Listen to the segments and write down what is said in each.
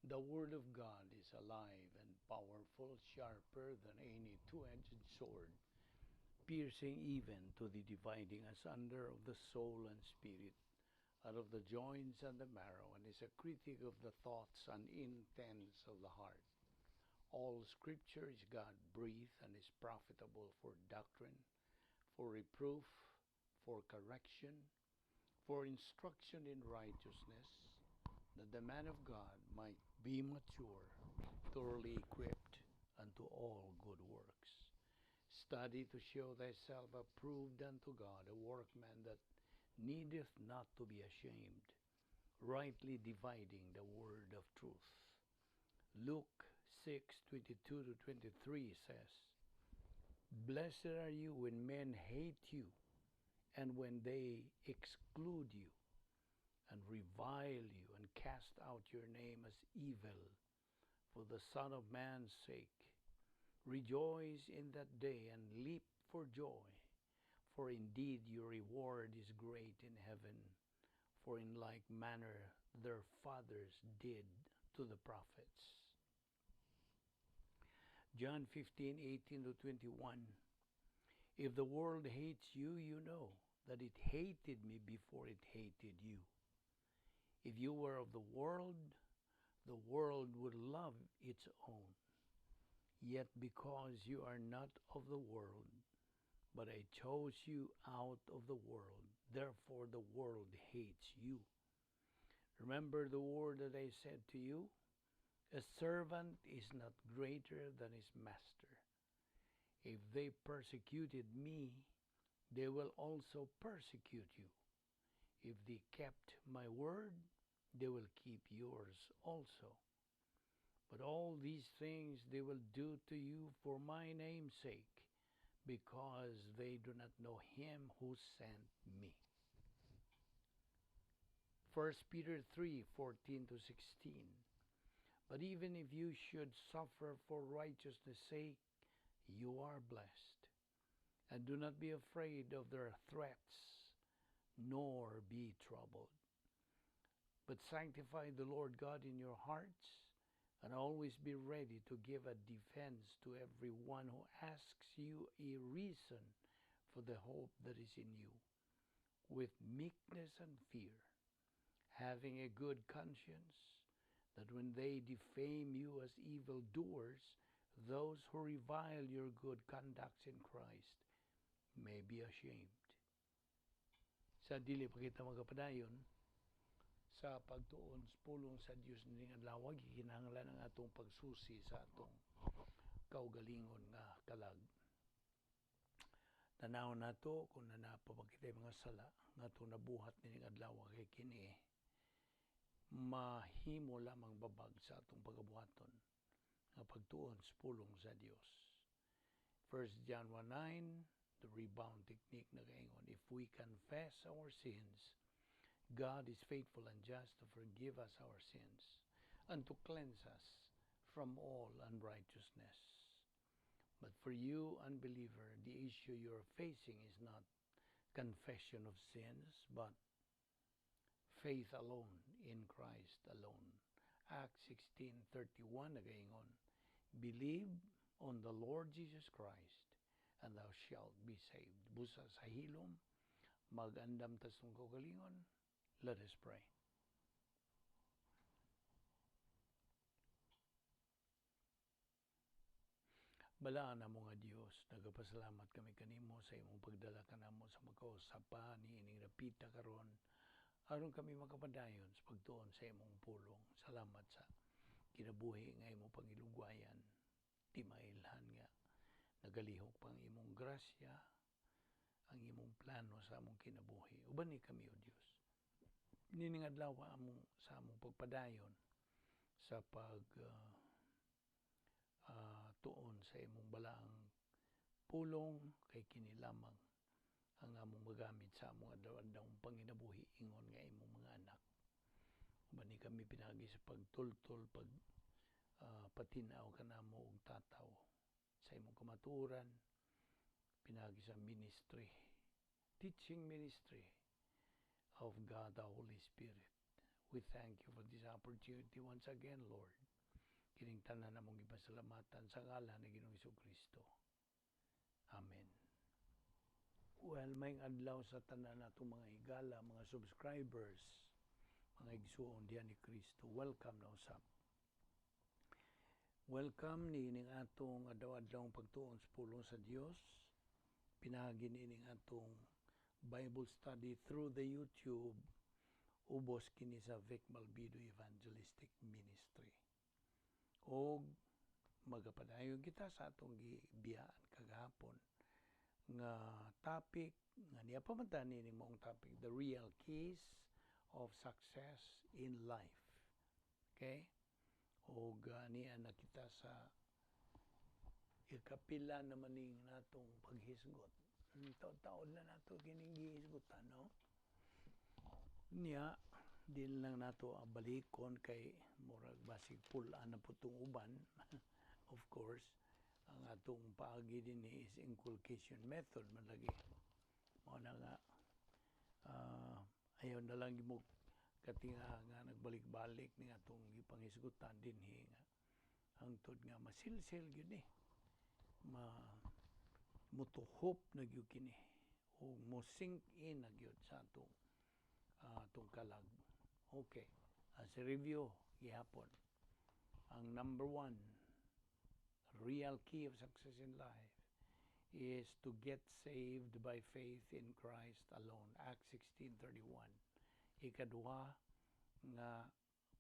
The Word of God is alive and powerful, sharper than any two-edged sword, piercing even to the dividing asunder of the soul and spirit, out of the joints and the marrow, and is a critic of the thoughts and intents of the heart. All Scripture is God-breathed and is profitable for doctrine, for reproof, for correction, for instruction in righteousness, that the man of God might be mature, thoroughly equipped unto all good works. Study to show thyself approved unto God, a workman that needeth not to be ashamed, rightly dividing the word of truth. Luke 6:22-23 says, Blessed are you when men hate you, and when they exclude you, and revile you, and cast out your name as evil, for the Son of Man's sake. Rejoice in that day, and leap for joy, for indeed your reward is great in heaven, for in like manner their fathers did to the prophets. John 15:18-21. If the world hates you, you know that it hated me before it hated you. If you were of the world would love its own. Yet because you are not of the world, but I chose you out of the world, therefore the world hates you. Remember the word that I said to you, a servant is not greater than his master. If they persecuted me, they will also persecute you. If they kept my word, they will keep yours also. But all these things they will do to you for my name's sake, because they do not know him who sent me. 1 Peter 3:14-16. But even if you should suffer for righteousness' sake, you are blessed. And do not be afraid of their threats, nor be troubled. But sanctify the Lord God in your hearts, and always be ready to give a defense to every one who asks you a reason for the hope that is in you, with meekness and fear, having a good conscience, that when they defame you as evildoers, those who revile your good conduct in Christ may be ashamed. Sa dili pa kita magapadayon, sa pagtuon pulong sa Dios ning adlaw, gikinahanglan ang atong pagsusi sa atong kaugalingon nga kalag. Tanaw nato kung napapakitay mga sala nga atong nabuhat ning adlaw kay kini mahimo lamang babag sa atong pagabuhaton nga pagtuon sa pulong sa Dios. 1 John 1:9, the rebound technique na kaingon, if we confess our sins, God is faithful and just to forgive us our sins and to cleanse us from all unrighteousness. But for you, unbeliever, the issue you're facing is not confession of sins, but faith alone in Christ alone. Acts 16:31 nagaingon, believe on the Lord Jesus Christ, and thou shalt be saved. Busa sa hilom, mag-andam tas ng kaugalingon. Let us pray. Balaan na mo nga Dios, nagapasalamat kami kanimo sa imong pagdala kanamo sa magkausapa ni ining napita karon aron kami makapadayon sa pagtuon sa imong pulong. Salamat sa kinabuhi nga imong pangilugwayan. Di mailhan nga nagalihok pang imong grasya, ang imong plano sa among kinabuhi. Uban ni kami, O Dios. Nining adlaw sa among pagpadayon sa tuon sa imong balaang pulong kay kini lamang ang among magamit sa among adlaw-adlawng panginabuhi ingon nga imong mga anak. Uban ni kami pinagi sa pagtultol, patinaw kanamo og tataw sa imong kamaturan, pinagi sa ministry, teaching ministry of God the Holy Spirit. We thank you for this opportunity once again, Lord. Kining tanan namong ipasalamatan sa ngalan ni Ginoong Jesucristo. Amen. Well, may adlaw sa tanan natong mga higala, mga subscribers, mga igsuon diyan ni Kristo. Welcome na usab. Welcome ni ining atong adlaw-adlawng pagtuon sa pulong sa Dios. Pinagi ni ining atong Bible study through the YouTube. Ubos kini sa Vic Malbido Evangelistic Ministry. O magapadayon kita sa atong gibiyaan kagahapon nga topic nga niya pamantan ni mong topic, the real keys of success in life. Okay? O niya na kita sa ikapila naman ning natong paghisgot. Taon-taon na nato kining gihisgotan, no? Niya din lang nato balikon kay murag basig pulaan na putong uban. Of course, ang atong paagi din is inculcation method man lagi. Mao na nga ayaw na lang mo katinga nga nagbalik-balik ni atong gipanghisgutan dinhi nga hangtod nga masilsil gyud ni mutuhop na gyud kini o mo sink in na gyud sa atong kalag. Okay, as a review gihapon, ang number 1 real key of success in life is to get saved by faith in Christ alone. Acts 16:31. Ikaduha nga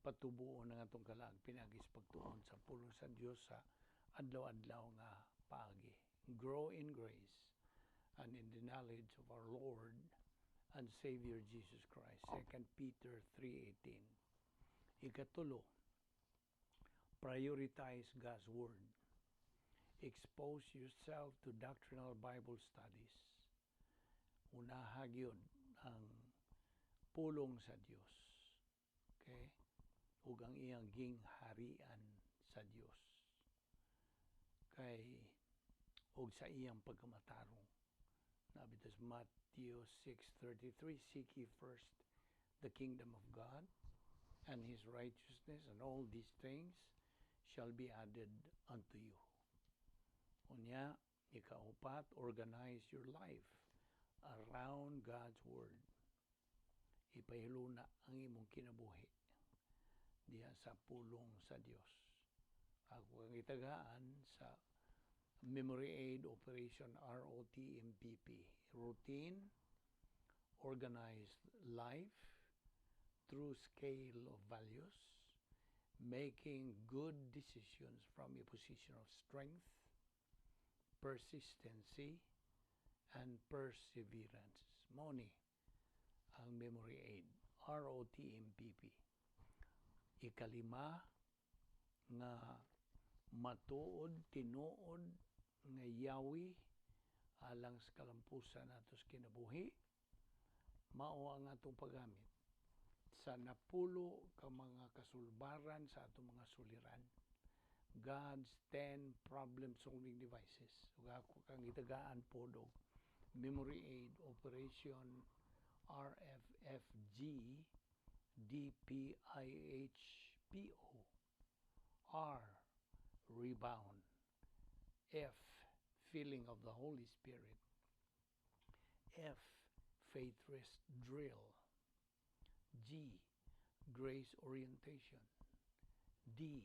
patubuon ng atong kalag pinagis pagtuon sa pulong sa Dios sa adlaw-adlaw nga paagi. Grow in grace and in the knowledge of our Lord and Savior Jesus Christ. 2 Peter 3:18. Ikatulo, prioritize God's Word. Expose yourself to doctrinal Bible studies. Unaha gyud ang pulong sa Dios. Okay? Ug ang iyang gingharian sa Dios. Kay ug sa iyang pagkamatarong. Nabitas Matthew 6:33, seek ye first the kingdom of God and His righteousness, and all these things shall be added unto you. Unya, ikaupat, organize your life around God's Word. Ipahiluna ang imong kinabuhi diha sa pulong sa Dios. Ako ang itagaan sa Memory Aid Operation ROTMPP. Routine, organized life through scale of values, making good decisions from a position of strength, persistency, and perseverance. Moni ang Memory Aid, ROTMPP. Ikalima nga matuod, tinuod, nga yawi alang sa kalampusan natos kinabuhi, mao ang atong paggamit sa napulo ka mga kasulbaran sa atong mga suliran. God's 10 problem-solving devices. Ug ako kang itagaan po do Memory Aid Operation RFFG DPIHPO. R, rebound. F, filling of the Holy Spirit. F, faith rest drill. G, grace orientation. D,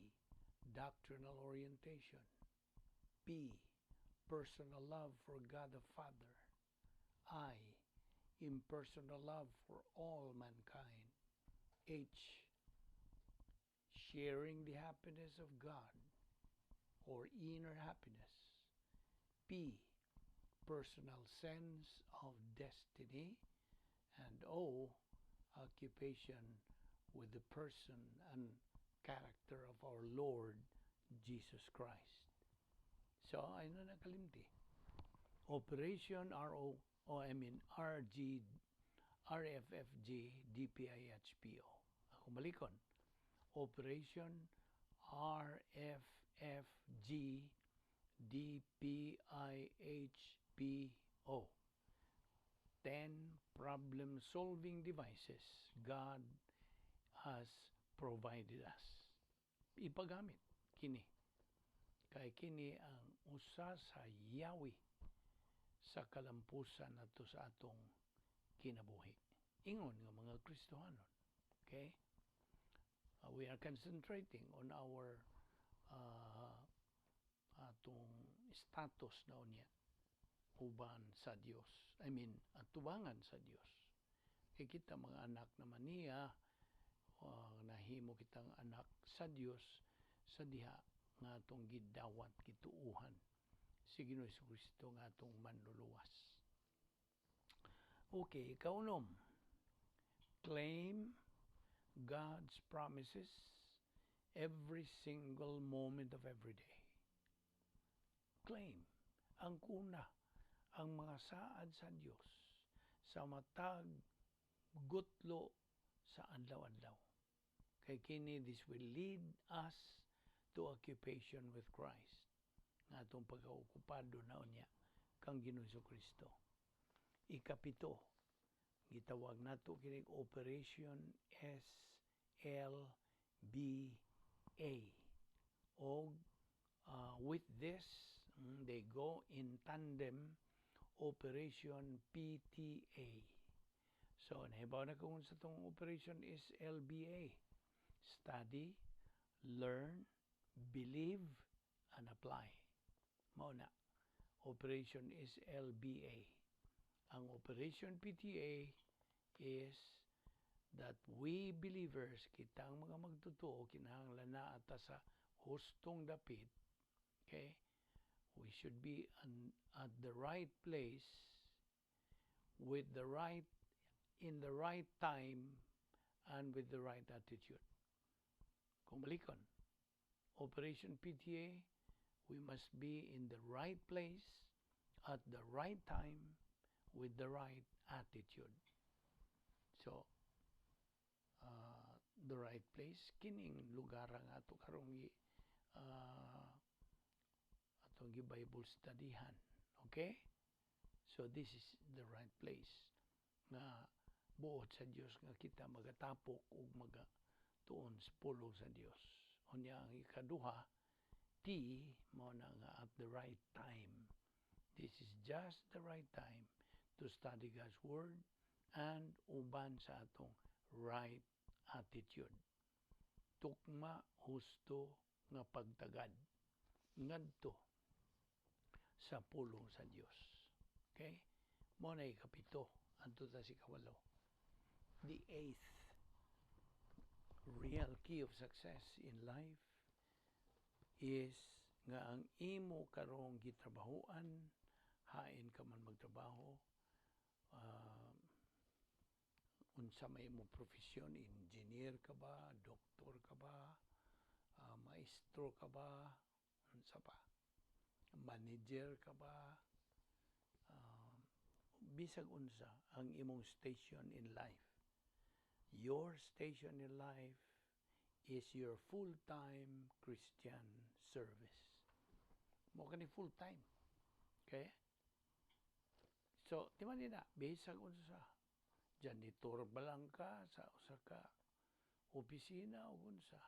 doctrinal orientation. P, personal love for God the Father. I, impersonal love for all mankind. H, sharing the happiness of God or inner happiness. P, personal sense of destiny. And O, occupation with the person and character of our Lord Jesus Christ. So, ayun na nakalimti. Operation RFFG DPIHPO. Ako malikon. Operation RFFG DPIHPO. 10 problem-solving devices God has provided us. Ipagamit kini. Kay kini ang usa sa yawi sa kalampusan nato sa atong kinabuhi. Ingon nga mga Kristohanon. Okay? We are concentrating on our atong status na unya uban sa Dios. Atubangan sa Dios. Kay kita mga anak naman niya, nahimo kitang anak sa Dios sa diha nga atong gidawat gituuhan si Ginoong Kristo nga atong manluluwas. Okay, kaunom. Claim God's promises every single moment of every day. Claim. Ang kuna, ang mga saad sa Dios sa matag gutlo sa adlaw-adlaw. Kay kini, this will lead us to occupation with Christ. Nga atong pagkaokupado na unya kang Ginoong Kristo. Ikapito, gitawag nato kini Operation SLBA. O with this, they go in tandem Operation PTA. So, nahibaw na kung sa itong Operation SLBA. Study, learn, believe, and apply. Mauna, Operation SLBA. Ang Operation PTA is that we believers, kitang mga magtotoo, kinahanglan na ata sa hustong dapit, okay? We should be at the right place with the right in the right time and with the right attitude. Kung balikon, Operation PTA, we must be in the right place at the right time with the right attitude. So, the right place, kining lugar nga ato karong atong Bible studyhan. Okay? So, this is the right place nga buot sa Dios nga kita magatapok ug magatuon sa pulong sa Dios. Unya ang ikaduha, T, mo na nga at the right time. This is just the right time to study God's Word and uban sa atong right attitude. Tukma husto nga pagtagad ngadto sa pulong sa Dios. Okay? Mo na ikapito adto ta si kawalo. The eighth real key of success in life is nga ang imo karong gitrabahoan, hain ka man magtrabaho, unsa may mo profesyon, engineer ka ba, doktor ka ba, maestro ka ba, unsa pa, manager ka ba, bisag unsa ang imong station in life. Your station in life is your full-time Christian service. Mo kani full-time. Okay? So, di man nila, bisag unsa. Janitor ba lang ka sa usa ka opisina o unsa.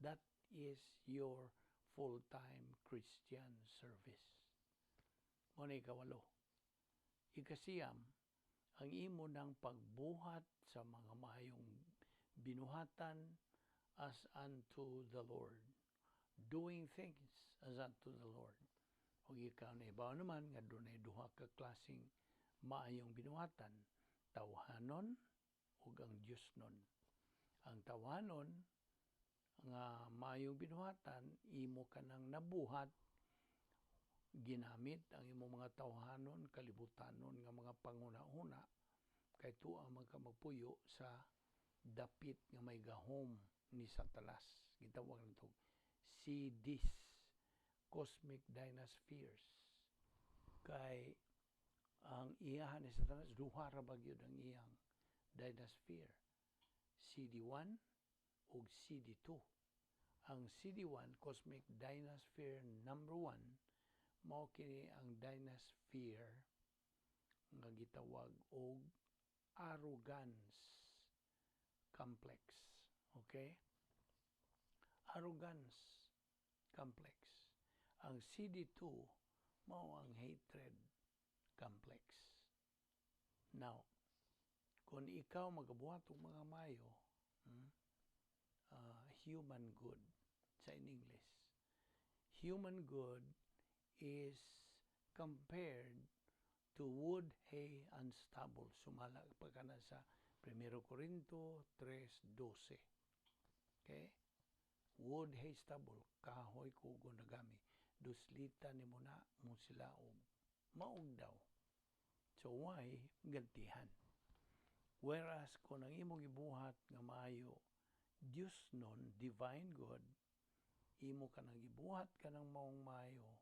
That is your full-time Christian service. Mo na ikawalo. Ikasiyam, ang imo ng pagbuhat sa mga maayong binuhatan as unto the Lord. Doing things as unto the Lord. O ikaw na ibaw naman, nga doon ay duha ka klaseng maayong binuhatan. Tawhanon o ang Diyosnon. Ang tawhanon, nga maayong binuhatan, imo ka nang nabuhat, ginamit ang imong mga tawhanon, kalibutanon nga mga panguna-una, kay tuwa man ka magpuyo sa dapit nga may gahom ni Satanas. Gitawag nito CDs, Cosmic Dynaspheres. Kay ang iyahan ni Satanas, duha ra ba gyud ang iyang dynasphere. CD1 ug CD2. Ang CD1, Cosmic Dynasphere number 1, mao kini ang dynasphere nga gitawag og arrogance complex. Okay? Arrogance complex. Ang CD2 mao ang hatred complex. Now, kung ikaw magabuhat og mga mayo, human good sa in English. Human good is compared to wood, hay, and stubble. Sumala pa ka na sa 1 Corinto 3:12. Okay? Wood, hay, stubble, kahoy, kugo, nagami. Duslita ni mo na mo sila og maog daw. So why gantihan? Whereas kung ang imong gibuhat nga maayo, Dios nun, divine God, imo ka nang gibuhat ka ng maong maayo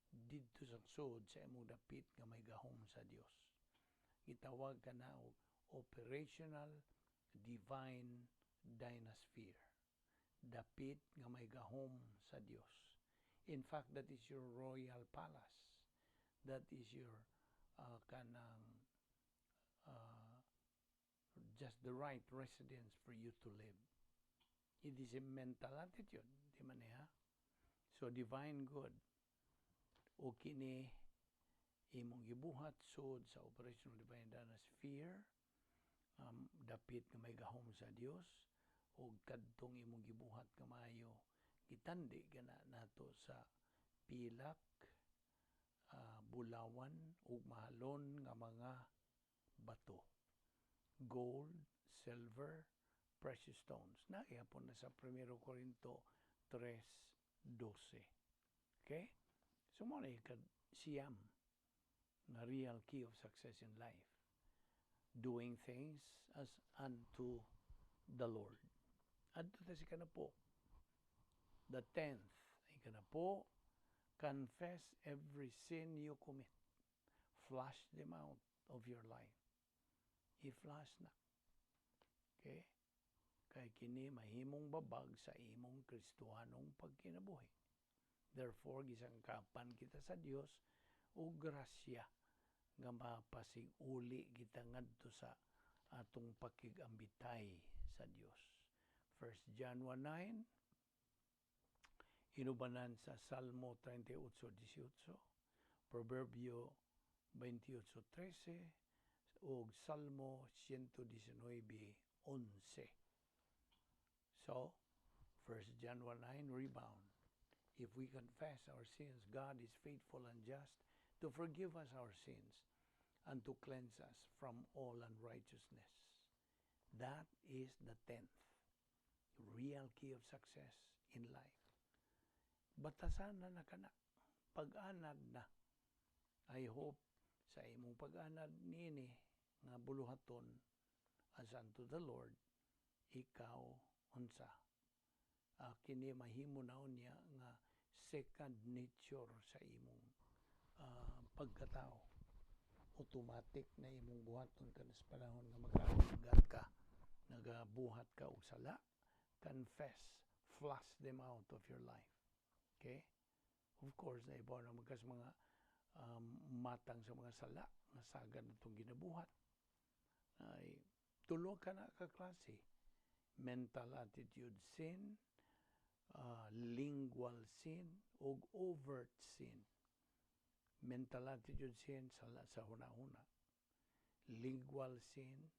didto sa sud sa imong dapit nga may gahom sa Dios. Gitawag ka na og operational divine dynasphere. Dapit nga may gahom sa Dios. In fact, that is your royal palace. That is your kanang just the right residence for you to live. It is a mental attitude, di man niya? So, divine good. O kini, imong gibuhat sud sa operational divine dynasphere, dapit nga may gahom sa Dios, o kadtong imong gibuhat nga maayo, gitandi ka na nato sa pilak, bulawan, ug mahalon nga mga bato. Gold, silver, precious stones. Naihapon na sa 1 Corinto 3:12. Okay? So, mo na siyam na real key of success in life. Doing things as unto the Lord. Adto ta si kanapo. The 10th, ay kanapo, confess every sin you commit. Flush them out of your life. I-flush na. Okay? Kay kini mahimong babag sa imong Kristohanong pagkinabuhi. Therefore, gisangkapan kita sa Dios o grasya nga mapasig-uli kita ngadto sa atong pakigambitay sa Dios. 1 John 1:9, inubanan sa Salmo 38:18, Proverbio 28:13, ug Salmo 119:11. So, 1 John 1:9, rebound. If we confess our sins, God is faithful and just to forgive us our sins and to cleanse us from all unrighteousness. That is the 10th real key of success in life. Batasan na kana, pag-anad na. I hope sa imong pag-anad niini nga buluhaton as unto the Lord, ikaw unsa. Kini mahimo na niya nga second nature sa imong pagkatao. Automatic na imong buhaton kanas panahon nga magkagat ka, nagabuhat ka og sala, confess, flush them out of your life. Okay? Of course, na ibaw na magkas mga matang sa mga sala nga sagad natong ginabuhat. Ay tulo ka na ka klase. Mental attitude sin, lingual sin, ug overt sin. Mental attitude sin, sala sa huna-huna. Lingual sin,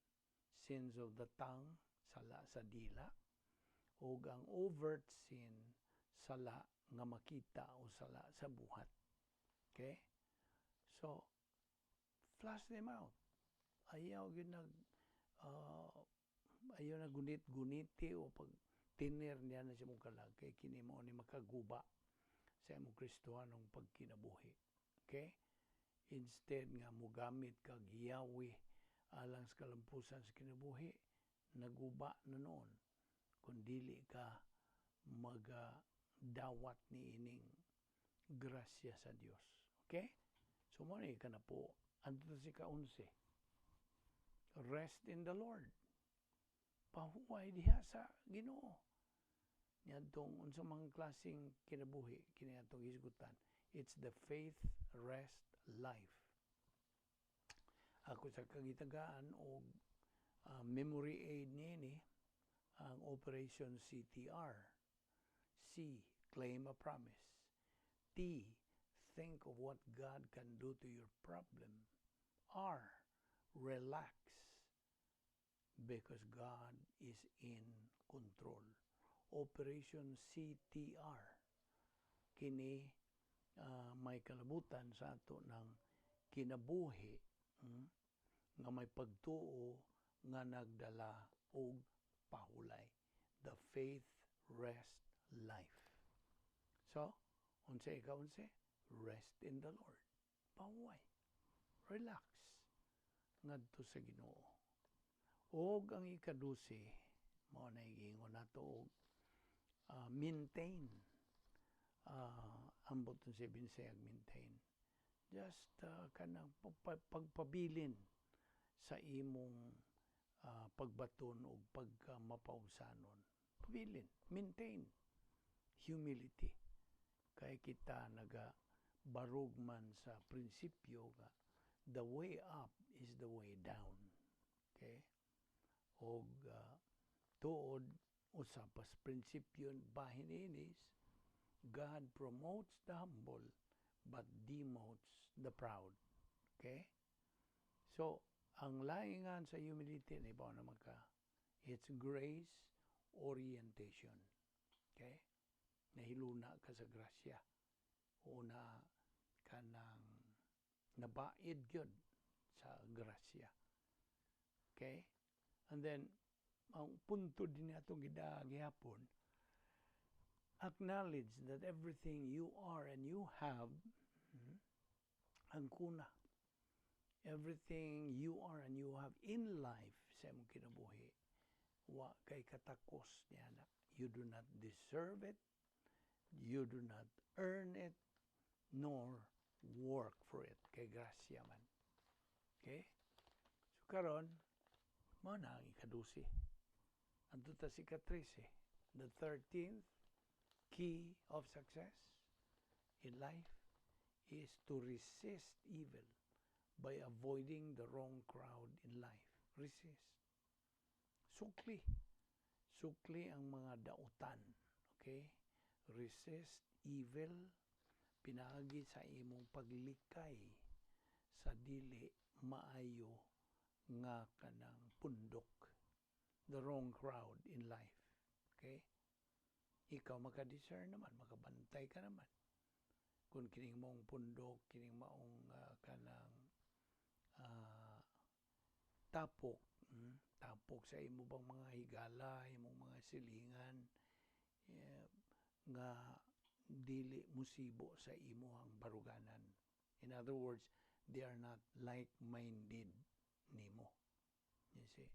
sins of the tongue, sala sa dila. Ug ang overt sin, sala nga makita o sala sa buhat. Okay? So, flush them out. Ayaw yun ayaw na gunit-guniti o pag tiner niya na siya mong kalag kay kini mo ni makaguba sa imong Kristohanong pagkinabuhi. Okay? Instead nga mugamit kag Yahweh alang sa kalampusan sa kinabuhi, naguba na noon kung dili ka magdawat ni ining grasya sa Dios. Okay? So mo ni ka na po. Anto si ka-11. Rest in the Lord. Pahuway diha sa Ginoo. Niadtong unsa mang klaseng kinabuhi kini atong hisgutan. It's the faith rest life. Ako sa kagitagaan og memory aid niini, ang Operation CTR. C, claim a promise. T, think of what God can do to your problem. R, relax, because God is in control. Operation CTR. Kini may kalabutan sa ato ng kinabuhi nga may pagtuo nga nagdala og pahulay. The faith rest life. So, unsa ikaw unsa? Rest in the Lord. Pahuway. Relax. Ngadto sa Ginoo. Og ang ikadusi, mao na giingon nato og maintain. Ambot si Binsayag maintain. Just kanang pagpabilin sa imong pagbaton o pagmapausanon. Pabilin, maintain humility. Kay kita barog man sa prinsipyo nga the way up is the way down. Okay? Og tuod usapas prinsipyo bahin inis, God promotes the humble but demotes the proud. Okay? So, ang laingan sa humility na ibaw naman ka, it's grace orientation. Okay? Nahiluna ka sa grasya. Una ka nang nabaid yun sa grasya. Okay? And then, ang punto din atong gihapon, acknowledge that everything you are and you have, ang kuna, everything you are and you have in life sa imong kinabuhi, wa kay katakos niya na. You do not deserve it, you do not earn it, nor work for it. Kay grasya man. Okay? So karon, mao na ang ikadusi. Anto ta si ika-13. The 13th key of success in life is to resist evil by avoiding the wrong crowd in life. Resist. Sukli. Sukli ang mga dautan. Okay? Resist evil. Pinaagi sa imong paglikay sa dili maayo nga kanang pundok. The wrong crowd in life. Okay? Ikaw makadiscern naman, makabantay ka naman. Kung kining mong pundok, kining maong kanang tapok, tapok sa imo bang mga higala, imong mga silingan, nga dili musibo sa imuhang baruganan. In other words, they are not like-minded nimo. You see?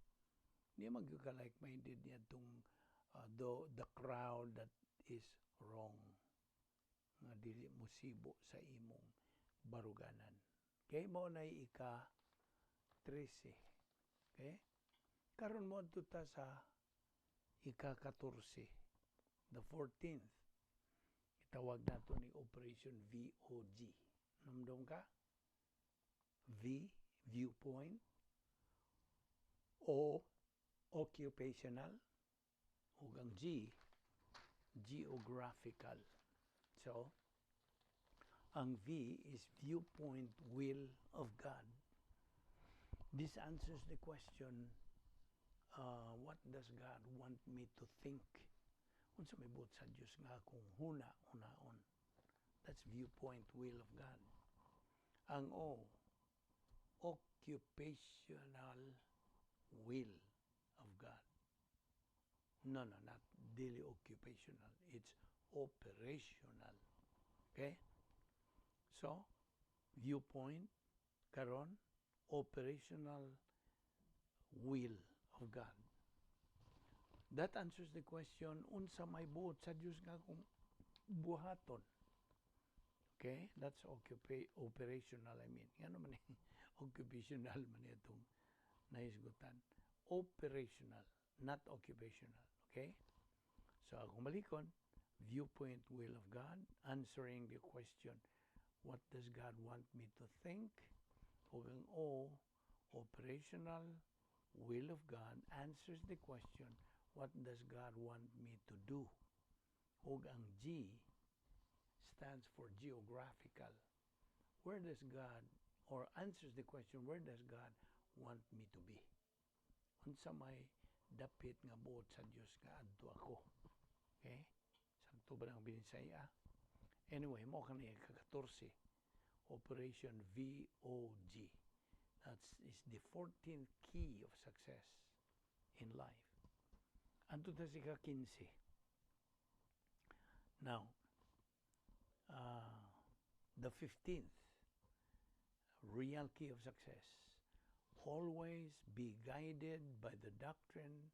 Di magka like-minded niya itong the crowd that is wrong. Nga dili musibo sa imong baruganan. Okay? Mao na ika-13. Okay? Karon mo ta sa ika-14. The 14th. Itawag nato ni Operation VOG. Namdom ka? V, viewpoint. O, occupational. Ug ang G, geographical. So, ang V is viewpoint, will of God. This answers the question, what does God want me to think? Unsa may buot sa Dios nga akong hunaon. That's viewpoint, will of God. Ang O, occupational will of God. No, not daily occupational. It's operational. Okay? So, viewpoint, karon, operational will of God. That answers the question, unsa may buot sa Dios nga akong buhaton. Okay? That's operational, I mean. Ano man occupational man itong nahisgutan. Operational, not occupational. Okay? So, akong malikon, viewpoint, will of God, answering the question, what does God want me to think? O ang O, operational, will of God, answers the question, What does God want me to do? Ug ang G stands for geographical. Where does God, or answers the question, where does God want me to be? Unsa may dapit nga buot sa Dios nga adto ako. Okay? Sakto ba ang binisaya? Anyway, mo kanina ka-14. Operation VOG. That is the 14th key of success in life. Anto ta si ka-15. Now, the 15th real key of success. Always be guided by the doctrine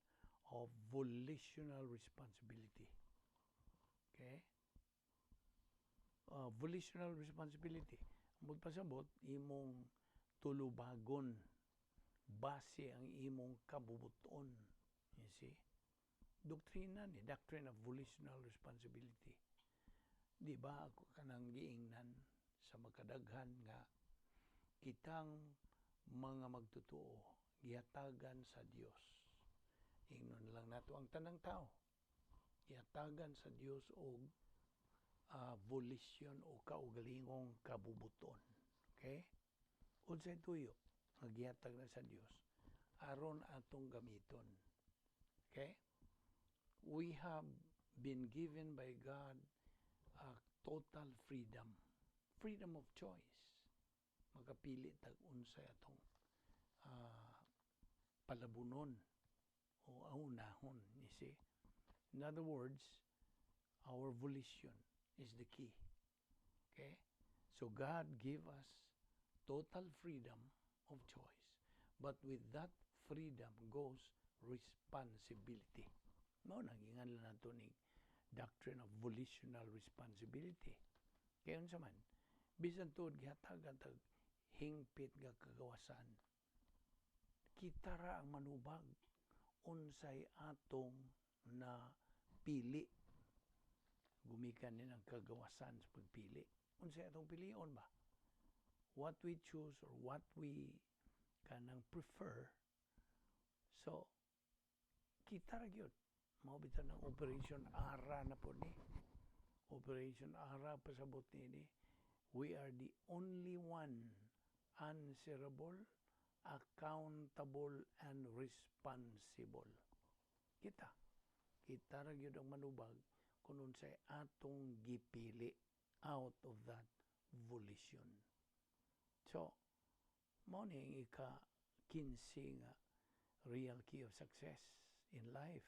of volitional responsibility. Okay? Volitional responsibility. Magpasabot, imong tulubagon base ang imong kabubuton. You see? Doktrina ni, doctrine of volitional responsibility. Di ba ako kanang giingnan sa makadaghan nga kitang mga magtotoo gihatagan sa Dios. Ingnon lang nato ang tanang tao. Gihatagan sa Dios og volition o kaugalingong kabubuton. Okay? Unsay tuyo nga gihatag na sa Dios aron atong gamiton. Okay? We have been given by God total freedom. Freedom of choice. Magapili tag unsay atong palabunon o aunahon, you see. In other words, our volition is the key. Okay? So God gave us total freedom of choice. But with that freedom goes responsibility. Mao nagingan lang nato ni doctrine of volitional responsibility. Kaya unsa man, bisan tuod gihatagan tag hingpit nga kagawasan, kita ra ang manubag unsay atong na pili. Gumikan ni ang kagawasan sa pagpili. Unsay atong pilion ba? What we choose or what we kanang prefer. So, kita ra gyud. Mao bitan ang Operation ARA na po ni. Operation ARA pasabot ni. We are the only one answerable, accountable, and responsible. Kita ra gyud ang manubag kung unsay atong gipili out of that volition. So, mao ni ang ika-15 nga real key of success in life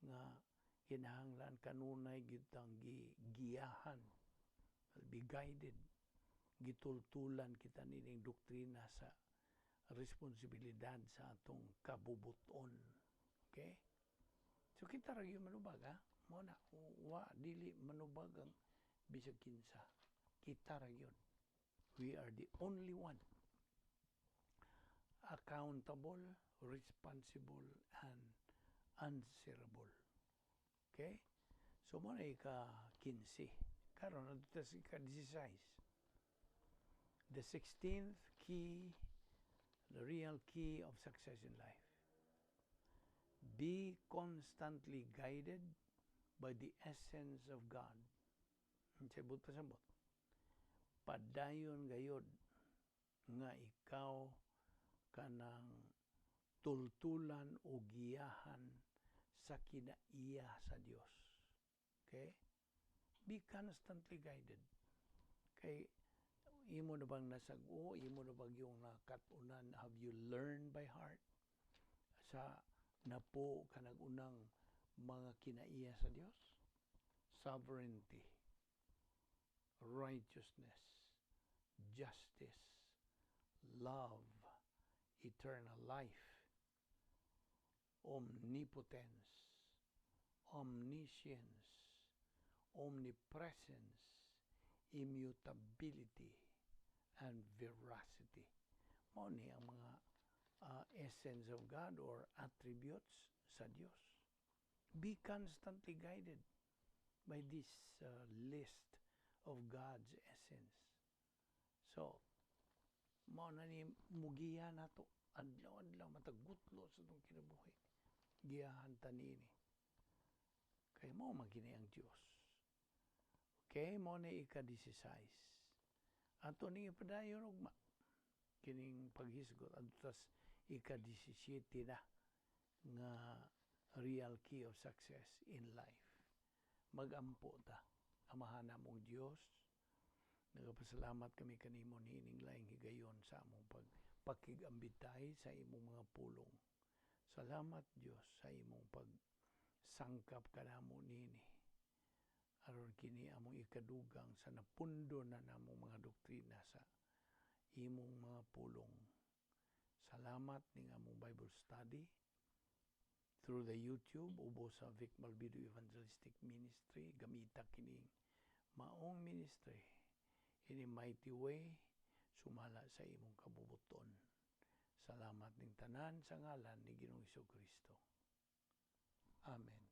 nga kinahanglan kanunay gyud tang gigiyahan, be guided, gitultulan kita nining doktrina sa responsibilidad sa atong kabubuton. Okay? So kita ra gyud manubag, ha? Mao na dili manubag ang bisag kinsa. Kita ra gyud. We are the only one accountable, responsible, and answerable. Okay? So mo na ika-15. Karon adto si ika-16. The 16th key, the real key of success in life. Be constantly guided by the essence of God. Sabot pasabot. Padayon gayod nga ikaw kanang tultulan o giyahan sa kinaiya sa Dios. Okay? Be constantly guided. Kay imo na bang nasag-o, imo na bang yung nakatunan, have you learned by heart sa napo kanang unang mga kinaiya sa Dios? Sovereignty, righteousness, justice, love, eternal life, omnipotence, omniscience, omnipresence, immutability, and veracity. Mao ni ang mga essence of God or attributes sa Dios. Be constantly guided by this list of God's essence. So, mao na ni mugiya nato adlaw-adlaw matagutlo sa itong kinabuhi. Giyahan ta niini. Kay mo magini ang Dios. Okay, mo na ika-16. Ato ning ipadayon ugma kining paghisgot adtas ika-17 na nga real key of success in life. Magampo ta. Amahana mong Dios. Nagapasalamat kami kanimo niining laing higayon sa among pagpakigambitay sa imong mga pulong. Salamat Dios sa imong pagsangkap kanamo nini. Aron kini among ikadugang sa napundo na namong mga doktrina sa imong mga pulong. Salamat ning among Bible study through the YouTube ubos sa Vic Malvido Evangelistic Ministry. Gamita kining maong ministry in a mighty way sumala sa imong kabubuton. Salamat ning tanan sa ngalan ni Ginoong Hesus Kristo. Amen.